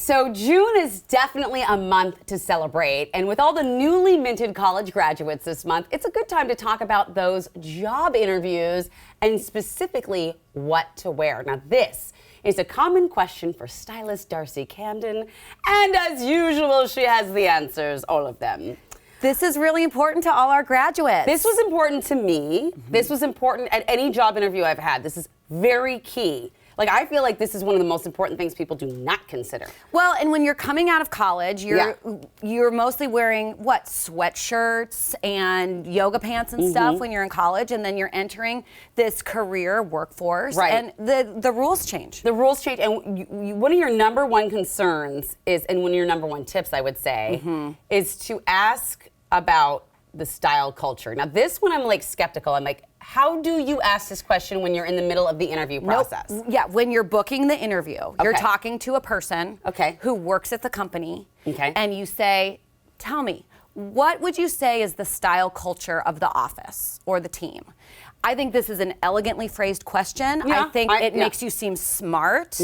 So June is definitely a month to celebrate, and with all the newly minted college graduates this month, it's a good time to talk about those job interviews and specifically what to wear. Now this is a common question for Stylist Darcy Camden, and as usual, she has the answers, all of them. This is really important to all our graduates. This was important to me. This was important at any job interview I've had. This is very key. Like, I feel like this is one of the most important things people do not consider. Well, and when you're coming out of college, you're mostly wearing, what, sweatshirts and yoga pants and stuff when you're in college, and then you're entering this career workforce, and the rules change. The rules change, and one of your number one concerns is, and one of your number one tips, I would say, is to ask about the style culture. Now, this one I'm like skeptical. I'm like, how do you ask this question when you're in the middle of the interview process? Yeah, when you're booking the interview, you're talking to a person who works at the company, and you say, tell me, what would you say is the style culture of the office or the team? I think this is an elegantly phrased question. I think it makes you seem smart.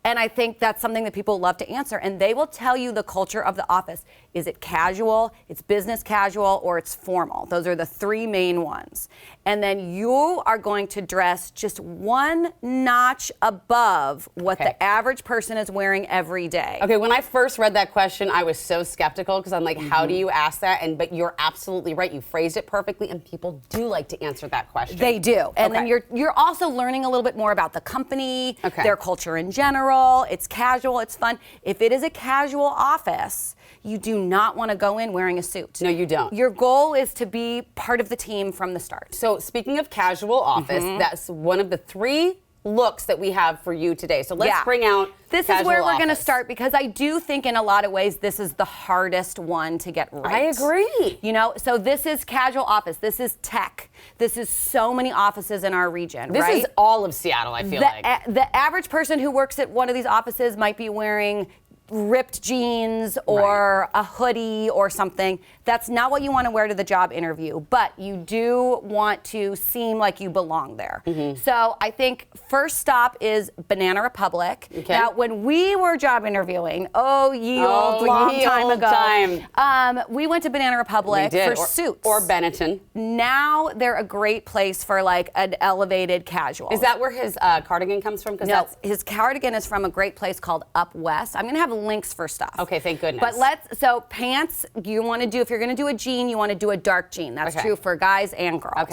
And I think that's something that people love to answer. And they will tell you the culture of the office. Is it casual, it's business casual, or it's formal? Those are the three main ones. And then you are going to dress just one notch above what the average person is wearing every day. Okay, when I first read that question, I was so skeptical because I'm like, how do you ask that? But you're absolutely right. You phrased it perfectly, and people do like to answer that question. They do. And then you're also learning a little bit more about the company, their culture in general. It's casual, it's fun. If it is a casual office, you do not want to go in wearing a suit. No, you don't. Your goal is to be part of the team from the start. So speaking of casual office, that's one of the three looks that we have for you today. So let's bring out This is where we're going to start, because I do think in a lot of ways this is the hardest one to get right. I agree. You know, so this is casual office. This is tech. This is so many offices in our region, This is all of Seattle, I feel like. The average person who works at one of these offices might be wearing ripped jeans or a hoodie or something. That's not what you want to wear to the job interview, but you do want to seem like you belong there. So I think first stop is Banana Republic. Now, when we were job interviewing, long time ago, we went to Banana Republic for suits. Or Benetton. Now they're a great place for like an elevated casual. Is that where his cardigan comes from? No, his cardigan is from a great place called Up West. I'm going to have links for stuff. Okay, thank goodness. But so pants, you want to do, if you're going to do a jean, you want to do a dark jean. That's true for guys and girls.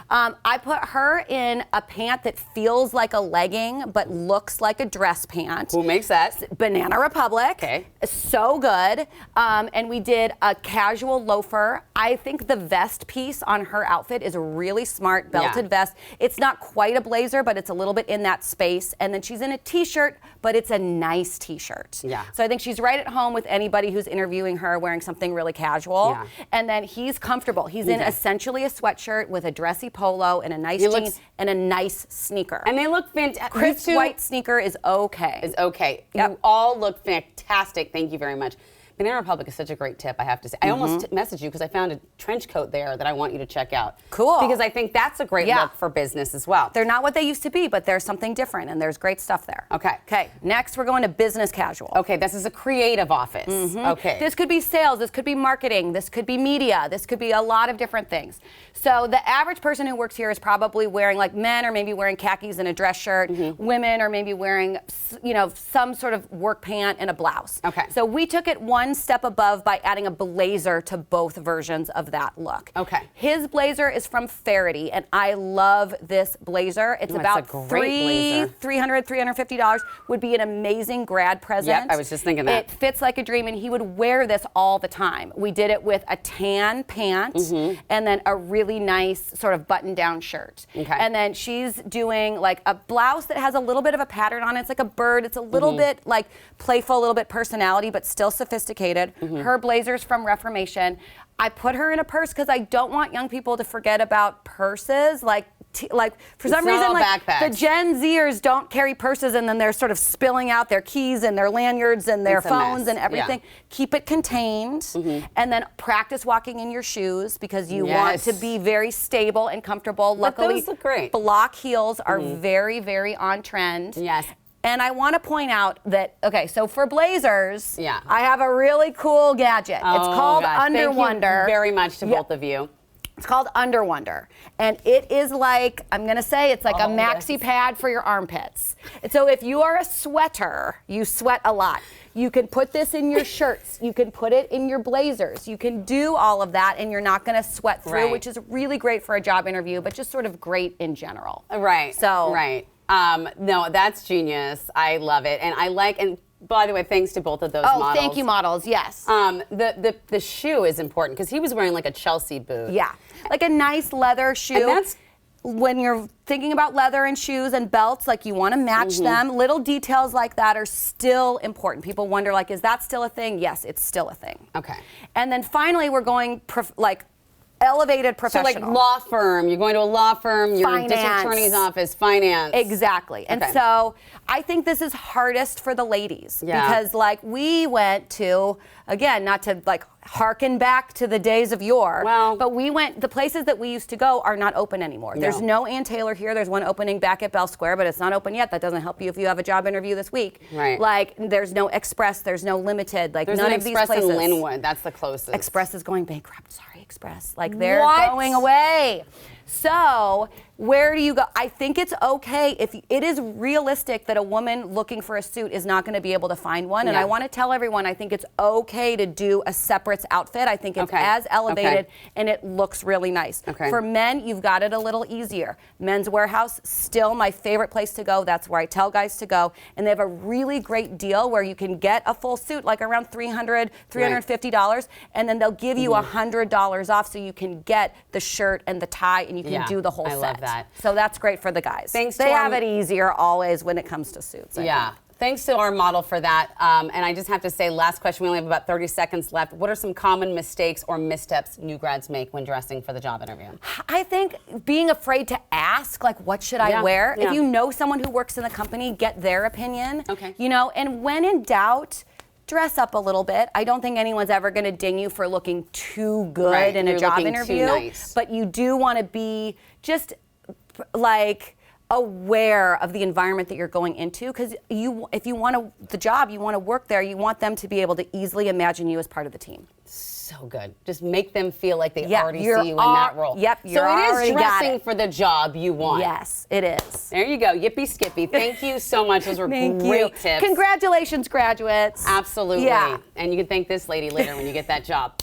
I put her in a pant that feels like a legging but looks like a dress pant. Who makes that? Banana Republic. So good. And we did a casual loafer. I think the vest piece on her outfit is a really smart belted vest. It's not quite a blazer, but it's a little bit in that space. And then she's in a t-shirt, but it's a nice t-shirt. So I think she's right at home with anybody who's interviewing her wearing something really casual. And then he's comfortable. He's in essentially a sweatshirt with a dressy polo and a nice jean and a nice sneaker. And they look fantastic. Crisp white sneaker is okay. You all look fantastic. Thank you very much. Banana Republic is such a great tip, I have to say. I almost messaged you because I found a trench coat there that I want you to check out. Cool. Because I think that's a great look for business as well. They're not what they used to be, but there's something different, and there's great stuff there. Okay, next we're going to business casual. Okay, this is a creative office. Okay. This could be sales, this could be marketing, this could be media, this could be a lot of different things. So the average person who works here is probably wearing, like men are maybe wearing khakis and a dress shirt, women are maybe wearing, you know, some sort of work pant and a blouse. So we took it one step above by adding a blazer to both versions of that look. His blazer is from Faraday, and I love this blazer. It's about $350 would be an amazing grad present. Yep, I was just thinking that. It fits like a dream, and he would wear this all the time. We did it with a tan pant and then a really nice sort of button-down shirt. And then she's doing like a blouse that has a little bit of a pattern on it. It's like a bird. It's a little bit like playful, a little bit personality, but still sophisticated. Her blazer's from Reformation. I put her in a purse because I don't want young people to forget about purses. Like for some reason, like the Gen Zers don't carry purses, and then they're sort of spilling out their keys and their lanyards and their phones and everything. Keep it contained, and then practice walking in your shoes because you want to be very stable and comfortable. Luckily, those look great. Block heels are very, very on trend. And I want to point out that, okay, so for blazers, Yeah. I have a really cool gadget. It's called gosh. Under Thank Wonder. you very much to both of you. It's called Under Wonder. And it is like, I'm going to say, it's like a maxi yes. pad for your armpits. And so if you are a sweater, you sweat a lot. You can put this in your shirts. You can put it in your blazers. You can do all of that and you're not going to sweat through, Right. which is really great for a job interview, but just sort of great in general. Right. So. Right. No, that's genius. I love it. And I like, and by the way, thanks to both of those Oh, models. thank you, models. Yes. The shoe is important because he was wearing like a Chelsea boot. Yeah. Like a nice leather shoe. And that's when you're thinking about leather and shoes and belts, like you want to match them. Little details like that are still important. People wonder, like, is that still a thing? Yes, it's still a thing. Okay. And then finally, we're going like elevated So professional. like law firm, you're going to a law firm, you're in district Finance. attorney's office, finance. Exactly. And Okay. so I think this is hardest for the ladies Yeah. because like we went to, again, not to like harken back to the days of yore, Well- but the places that we used to go are not open anymore. No. There's no Ann Taylor here. There's one opening back at Bell Square, but it's not open yet. That doesn't help you if you have a job interview this week. Right. Like there's no Express, there's no Limited, like There's none an of these Express places. in Linwood. That's the closest. Express is going bankrupt. Sorry, Express. Like they're What? going away. So where do you go? I think it's okay if it is realistic that a woman looking for a suit is not going to be able to find one. And Yeah. I want to tell everyone, I think it's okay to do a separate outfit. I think it's Okay. as elevated Okay. and it looks really nice. Okay. For men, you've got it a little easier. Men's Warehouse, still my favorite place to go. That's where I tell guys to go. And they have a really great deal where you can get a full suit, like around $300, $350, and then they'll give you $100 off so you can get the shirt and the tie and you can Yeah, do the whole I set. love that. So that's great for the guys. Thanks they to have our- it easier always when it comes to suits. I Yeah. think. Thanks to our model for that. And I just have to say, last question, we only have about 30 seconds left. What are some common mistakes or missteps new grads make when dressing for the job interview? I think being afraid to ask, like, what should I Yeah, wear? yeah. If you know someone who works in the company, get their opinion. Okay. You know, and when in doubt, dress up a little bit. I don't think anyone's ever going to ding you for looking too good Right, in a you're job looking too interview. nice. But you do want to be just like aware of the environment that you're going into, because if you want the job, you want to work there, you want them to be able to easily imagine you as part of the team. So good. Just make them feel like they Yeah, already you're see you in that role. yep, So you're it already is got dressing it. for the job you want. Yes, it is. There you go. Yippee skippy. Thank you so much. Those were Thank great you. tips. Congratulations, graduates. Absolutely. Yeah. And you can thank this lady later when you get that job.